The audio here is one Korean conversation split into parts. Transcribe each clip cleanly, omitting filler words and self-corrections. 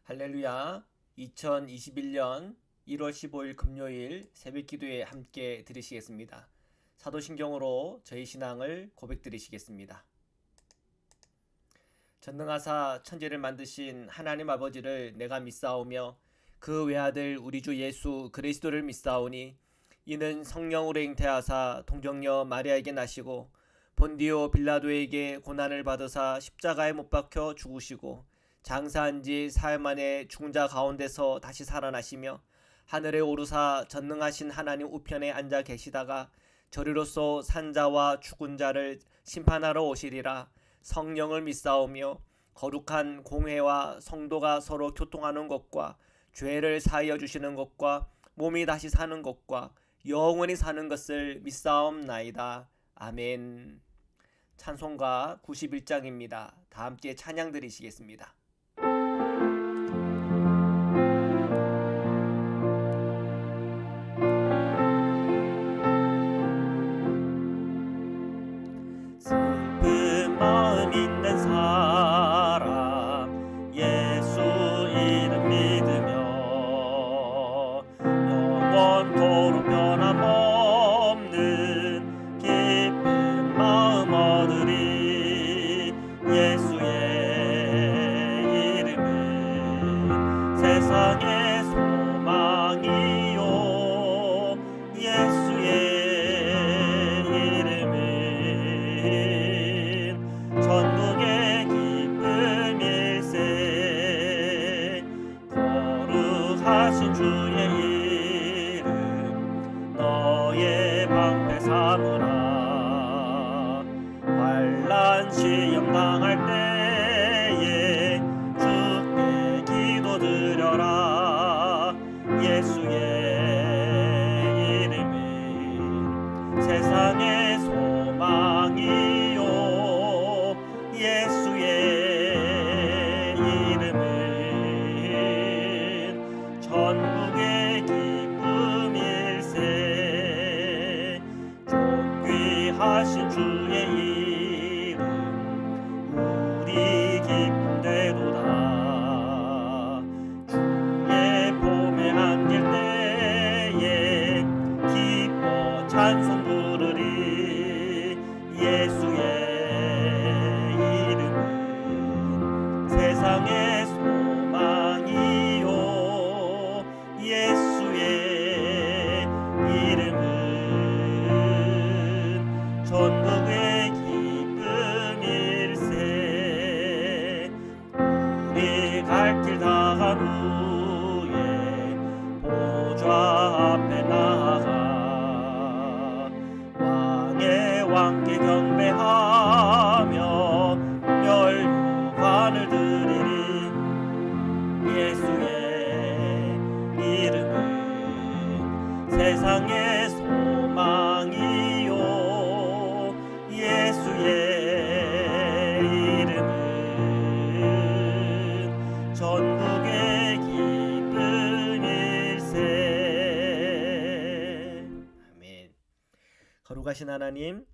할렐루야. 2021년 1월 15일 금요일 새벽 기도에 함께 들으시겠습니다. 사도신경으로 저희 신앙을 고백드리시겠습니다. 전능하사 천지를 만드신 하나님 아버지를 내가 믿사오며 그 외아들 우리 주 예수 그리스도를 믿사오니 이는 성령으로 잉태하사 동정녀 마리아에게 나시고 본디오 빌라도에게 고난을 받으사 십자가에 못 박혀 죽으시고 장사한 지 사흘 만에 죽은 자 가운데서 다시 살아나시며 하늘에 오르사 전능하신 하나님 우편에 앉아 계시다가 저리로서 산자와 죽은 자를 심판하러 오시리라. 성령을 믿사오며 거룩한 공회와 성도가 서로 교통하는 것과 죄를 사하여 주시는 것과 몸이 다시 사는 것과 영원히 사는 것을 믿사옵나이다. 아멘. 찬송가 91장입니다. 다 함께 찬양 드리시겠습니다. 슬픈 마음 있는 사람 예수 이름 믿으며 영원토록 변함없는 기쁜 마음 얻으리. 예수의 이름은 세상의 소망이요 예수의 천국의 기쁨 일세. 거룩하신 주의 이름 너의 방패 삼으라. 환난 시험 당할 때에 주께 기도드려라. 예수의 이름은 세상의 소망이요 예수의 이름은 천국의 기쁨 일세. 존귀하신 주의 이름 우리 기쁨되도다. 주의 봄에 안길 때에 기뻐 찬송 부르리. 예수의 세상의 소망이요 예수의 이름은 천국의 기쁨 일세. 우리 갈 길 다 간 후에 보좌 앞에 나아가 왕의 왕께 경배하며 멸관을 드리리. 예수의 이름은 세상의 소망이요 예수의 이름은 천국의 기쁨 일세. 아멘. 거룩하신 하나님,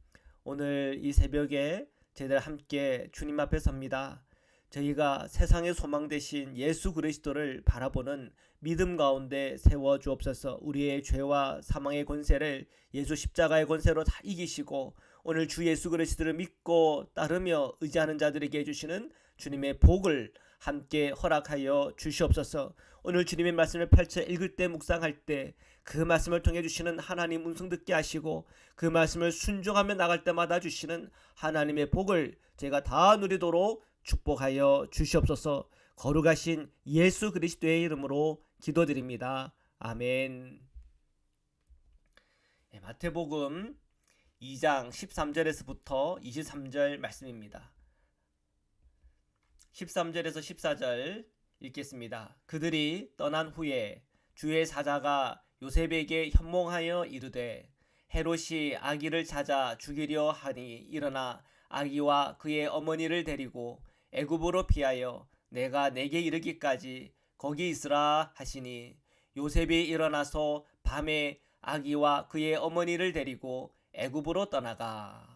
오늘 이 새벽에 저희들 함께 주님 앞에 섭니다. 저희가 세상의 소망 되신 예수 그리스도를 바라보는 믿음 가운데 세워 주옵소서. 우리의 죄와 사망의 권세를 예수 십자가의 권세로 다 이기시고 오늘 주 예수 그리스도를 믿고 따르며 의지하는 자들에게 해주시는 주님의 복을 함께 허락하여 주시옵소서. 오늘 주님의 말씀을 펼쳐 읽을 때 묵상할 때 그 말씀을 통해 주시는 하나님 음성 듣게 하시고 그 말씀을 순종하며 나갈 때마다 주시는 하나님의 복을 제가 다 누리도록 축복하여 주시옵소서. 거룩하신 예수 그리스도의 이름으로 기도드립니다. 아멘. 마태복음 2장 13절에서부터 23절 말씀입니다. 13절에서 14절 읽겠습니다. 그들이 떠난 후에 주의 사자가 요셉에게 현몽하여 이르되 헤롯이 아기를 찾아 죽이려 하니 일어나 아기와 그의 어머니를 데리고 애굽으로 피하여 내가 내게 이르기까지 거기 있으라 하시니 요셉이 일어나서 밤에 아기와 그의 어머니를 데리고 애굽으로 떠나가.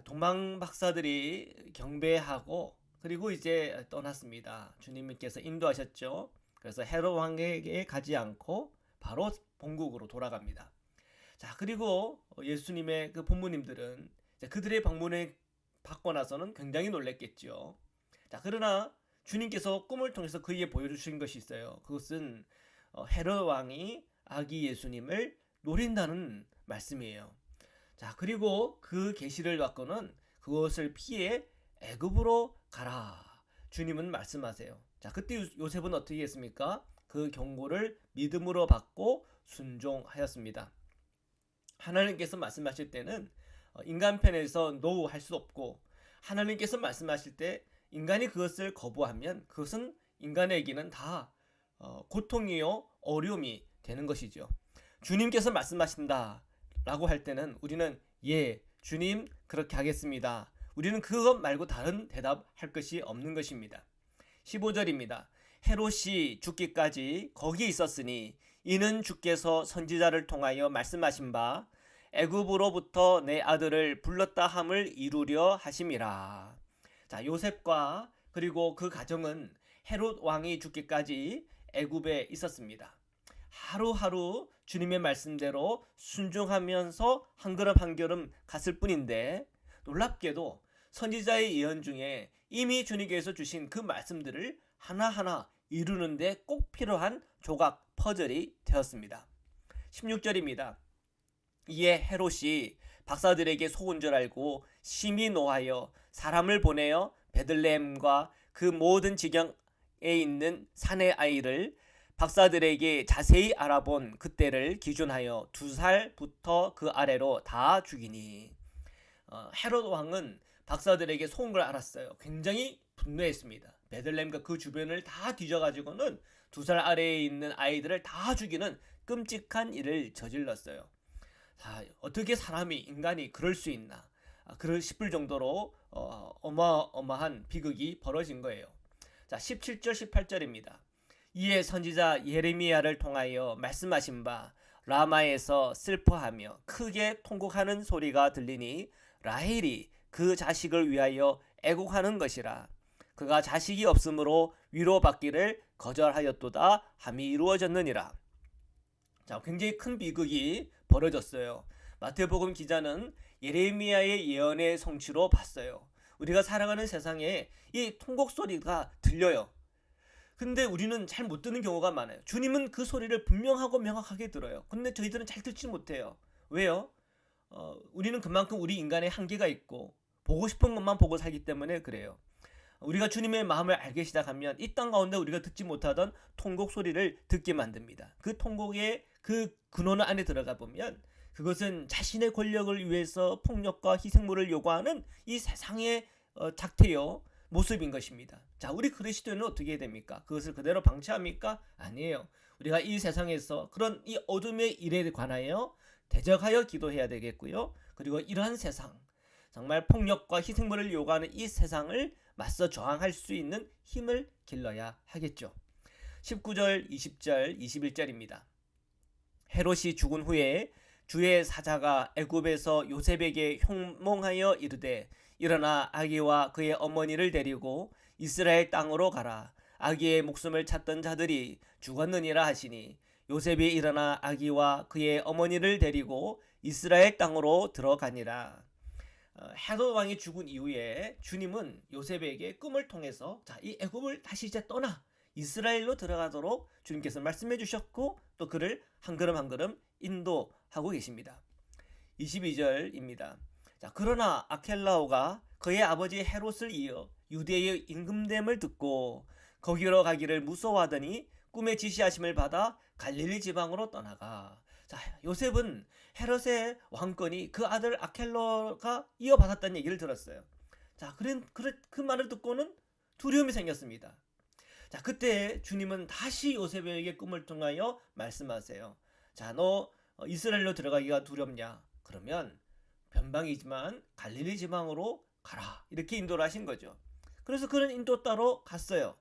동방 박사들이 경배하고 그리고 이제 떠났습니다. 주님께서 인도하셨죠. 그래서 헤롯 왕에게 가지 않고 바로 본국으로 돌아갑니다. 자, 그리고 예수님의 그 본무님들은 그들의 방문을 받고 나서는 굉장히 놀랬겠죠. 자, 그러나 주님께서 꿈을 통해서 그에게 보여주신 것이 있어요. 그것은 헤롯 왕이 아기 예수님을 노린다는 말씀이에요. 자, 그리고 그 계시를 받고는 그것을 피해 애굽으로 가라. 주님은 말씀하세요. 자, 그때 요셉은 어떻게 했습니까? 그 경고를 믿음으로 받고 순종하였습니다. 하나님께서 말씀하실 때는 인간 편에서 노 할 수 없고, 하나님께서 말씀하실 때 인간이 그것을 거부하면 그것은 인간에게는 다 고통이요 어려움이 되는 것이죠. 주님께서 말씀하신다 라고 할 때는 우리는 예, 주님 그렇게 하겠습니다. 우리는 그것 말고 다른 대답할 것이 없는 것입니다. 15절입니다. 헤롯이 죽기까지 거기 있었으니 이는 주께서 선지자를 통하여 말씀하신 바 애굽으로부터 내 아들을 불렀다 함을 이루려 하심이라. 자, 요셉과 그리고 그 가정은 헤롯 왕이 죽기까지 애굽에 있었습니다. 하루하루 주님의 말씀대로 순종하면서 한 걸음 한 걸음 갔을 뿐인데, 놀랍게도 선지자의 예언 중에 이미 주님께서 주신 그 말씀들을 하나하나 이루는데 꼭 필요한 조각 퍼즐이 되었습니다. 16절입니다. 이에 헤롯이 박사들에게 속은 줄 알고 심히 노하여 사람을 보내어 베들레헴과 그 모든 지경에 있는 산의 아이를 박사들에게 자세히 알아본 그때를 기준하여 2살부터 그 아래로 다 죽이니. 헤롯 왕은 박사들에게 속은 걸 알았어요. 굉장히 분노했습니다. 베들레헴과 그 주변을 다 뒤져가지고는 2살 아래에 있는 아이들을 다 죽이는 끔찍한 일을 저질렀어요. 자, 어떻게 인간이 그럴 수 있나? 그럴 싶을 정도로 어마어마한 비극이 벌어진 거예요. 자, 17절 18절입니다. 이에 선지자 예레미야를 통하여 말씀하신 바 라마에서 슬퍼하며 크게 통곡하는 소리가 들리니 라헬이 그 자식을 위하여 애곡하는 것이라. 그가 자식이 없으므로 위로받기를 거절하였도다 함이 이루어졌느니라. 자, 굉장히 큰 비극이 벌어졌어요. 마태복음 기자는 예레미야의 예언의 성취로 봤어요. 우리가 살아가는 세상에 이 통곡 소리가 들려요. 근데 우리는 잘 못 듣는 경우가 많아요. 주님은 그 소리를 분명하고 명확하게 들어요. 근데 저희들은 잘 듣지 못해요. 왜요? 우리는 그만큼 우리 인간의 한계가 있고 보고 싶은 것만 보고 살기 때문에 그래요. 우리가 주님의 마음을 알게 시작하면 이 땅 가운데 우리가 듣지 못하던 통곡 소리를 듣게 만듭니다. 그 통곡의 그 근원 안에 들어가 보면 그것은 자신의 권력을 위해서 폭력과 희생물을 요구하는 이 세상의 작태요 모습인 것입니다. 자, 우리 그리스도인은 어떻게 해야 됩니까? 그것을 그대로 방치합니까? 아니에요. 우리가 이 세상에서 그런 이 어둠의 일에 관하여 대적하여 기도해야 되겠고요. 그리고 이러한 세상, 정말 폭력과 희생물을 요구하는 이 세상을 맞서 저항할 수 있는 힘을 길러야 하겠죠. 19절, 20절, 21절입니다. 헤롯이 죽은 후에 주의 사자가 애굽에서 요셉에게 흉몽하여 이르되 일어나 아기와 그의 어머니를 데리고 이스라엘 땅으로 가라. 아기의 목숨을 찾던 자들이 죽었느니라 하시니 요셉이 일어나 아기와 그의 어머니를 데리고 이스라엘 땅으로 들어가니라. 헤롯 왕이 죽은 이후에 주님은 요셉에게 꿈을 통해서 이 애굽을 다시 이제 떠나 이스라엘로 들어가도록 주님께서 말씀해 주셨고 또 그를 한 걸음 한 걸음 인도하고 계십니다. 22절입니다. 자, 그러나 아켈라오가 그의 아버지 헤롯을 이어 유대의 임금됨을 듣고 거기로 가기를 무서워하더니 꿈에 지시하심을 받아 갈릴리 지방으로 떠나가. 자, 요셉은 헤롯의 왕권이 그 아들 아켈라오가 이어받았다는 얘기를 들었어요. 자, 그 말을 듣고는 두려움이 생겼습니다. 자, 그때 주님은 다시 요셉에게 꿈을 통하여 말씀하세요. 자, 너 이스라엘로 들어가기가 두렵냐? 그러면 변방이지만 갈릴리 지방으로 가라. 이렇게 인도를 하신 거죠. 그래서 그는 인도 따로 갔어요.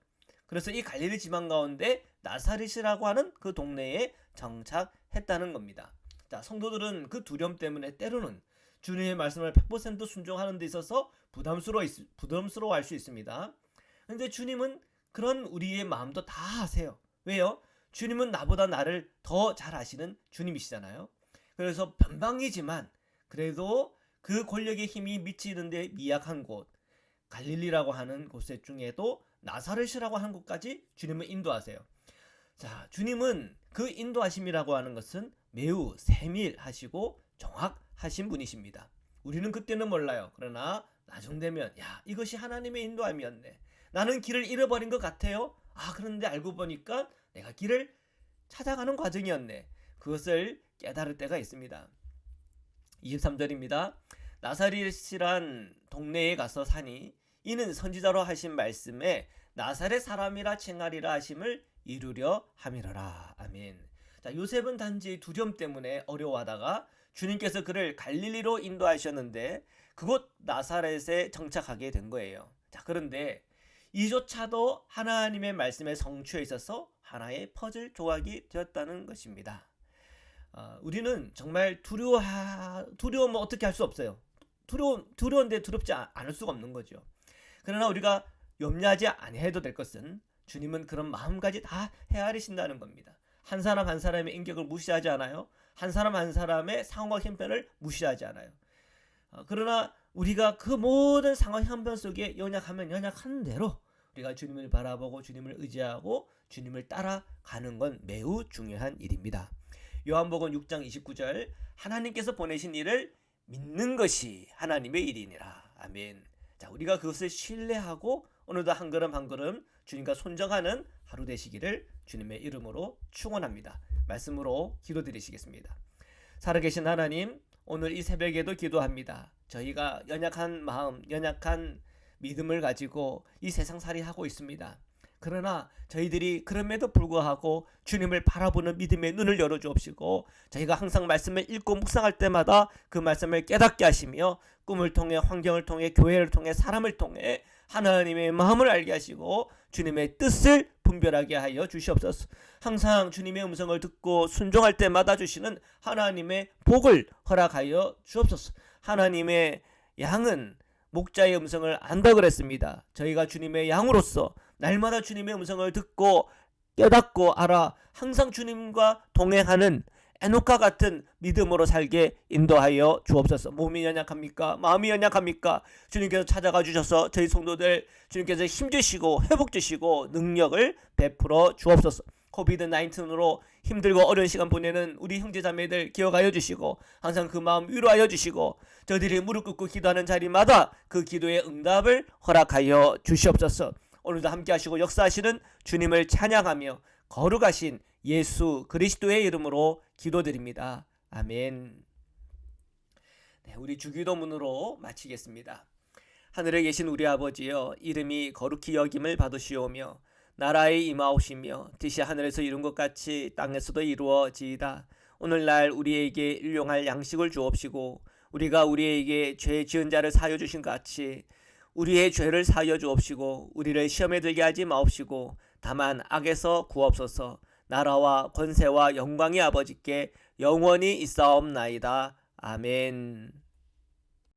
그래서 이 갈릴리 지방 가운데 나사렛이라고 하는 그 동네에 정착했다는 겁니다. 자, 성도들은 그 두려움 때문에 때로는 주님의 말씀을 100% 순종하는 데 있어서 부담스러워할 수 있습니다. 그런데 주님은 그런 우리의 마음도 다 아세요. 왜요? 주님은 나보다 나를 더 잘 아시는 주님이시잖아요. 그래서 변방이지만 그래도 그 권력의 힘이 미치는데 미약한 곳, 갈릴리라고 하는 곳 중에도 나사렛이라고 하는 곳까지 주님은 인도하세요. 자, 주님은 그 인도하심이라고 하는 것은 매우 세밀하시고 정확하신 분이십니다. 우리는 그때는 몰라요. 그러나 나중 되면 야, 이것이 하나님의 인도함이었네. 나는 길을 잃어버린 것 같아요. 아, 그런데 알고 보니까 내가 길을 찾아가는 과정이었네. 그것을 깨달을 때가 있습니다. 23절입니다. 나사렛이란 동네에 가서 사니 이는 선지자로 하신 말씀에 나사렛 사람이라 칭하리라 하심을 이루려 함이로라. 아멘. 자, 요셉은 단지 두려움 때문에 어려워하다가 주님께서 그를 갈릴리로 인도하셨는데 그곳 나사렛에 정착하게 된 거예요. 자, 그런데 이조차도 하나님의 말씀에 성취해 있어서 하나의 퍼즐 조각이 되었다는 것입니다. 우리는 정말 두려우면 어떻게 할 수 없어요. 두려운데 두렵지 않을 수가 없는 거죠. 그러나 우리가 염려하지 아니해도 될 것은 주님은 그런 마음까지 다 헤아리신다는 겁니다. 한 사람 한 사람의 인격을 무시하지 않아요. 한 사람 한 사람의 상황과 형편을 무시하지 않아요. 그러나 우리가 그 모든 상황 형편 속에 연약하면 연약한 대로 우리가 주님을 바라보고 주님을 의지하고 주님을 따라가는 건 매우 중요한 일입니다. 요한복음 6장 29절 하나님께서 보내신 일을 믿는 것이 하나님의 일이니라. 아멘. 자, 우리가 그것을 신뢰하고 오늘도 한 걸음 한 걸음 주님과 손정하는 하루 되시기를 주님의 이름으로 축원합니다. 말씀으로 기도드리시겠습니다. 살아계신 하나님, 오늘 이 새벽에도 기도합니다. 저희가 연약한 마음, 연약한 믿음을 가지고 이 세상살이 하고 있습니다. 그러나 저희들이 그럼에도 불구하고 주님을 바라보는 믿음의 눈을 열어주옵시고 저희가 항상 말씀을 읽고 묵상할 때마다 그 말씀을 깨닫게 하시며 꿈을 통해 환경을 통해 교회를 통해 사람을 통해 하나님의 마음을 알게 하시고 주님의 뜻을 분별하게 하여 주시옵소서. 항상 주님의 음성을 듣고 순종할 때마다 주시는 하나님의 복을 허락하여 주옵소서. 하나님의 양은 목자의 음성을 안다 그랬습니다. 저희가 주님의 양으로서 날마다 주님의 음성을 듣고 깨닫고 알아 항상 주님과 동행하는 에녹과 같은 믿음으로 살게 인도하여 주옵소서. 몸이 연약합니까? 마음이 연약합니까? 주님께서 찾아가 주셔서 저희 성도들 주님께서 힘주시고 회복주시고 능력을 베풀어 주옵소서. 코비드-19으로 힘들고 어려운 시간 보내는 우리 형제자매들 기억하여 주시고 항상 그 마음 위로하여 주시고 저들이 무릎 꿇고 기도하는 자리마다 그 기도의 응답을 허락하여 주시옵소서. 오늘도 함께 하시고 역사하시는 주님을 찬양하며 거룩하신 예수 그리스도의 이름으로 기도드립니다. 아멘. 네, 우리 주기도문으로 마치겠습니다. 하늘에 계신 우리 아버지여, 이름이 거룩히 여김을 받으시오며 나라의 임하옵시며 뜻이 하늘에서 이룬 것 같이 땅에서도 이루어지이다. 오늘날 우리에게 일용할 양식을 주옵시고 우리가 우리에게 죄 지은 자를 사하여 주신 것 같이 우리의 죄를 사하여 주옵시고 우리를 시험에 들게 하지 마옵시고 다만 악에서 구옵소서. 나라와 권세와 영광이 아버지께 영원히 있사옵나이다. 아멘.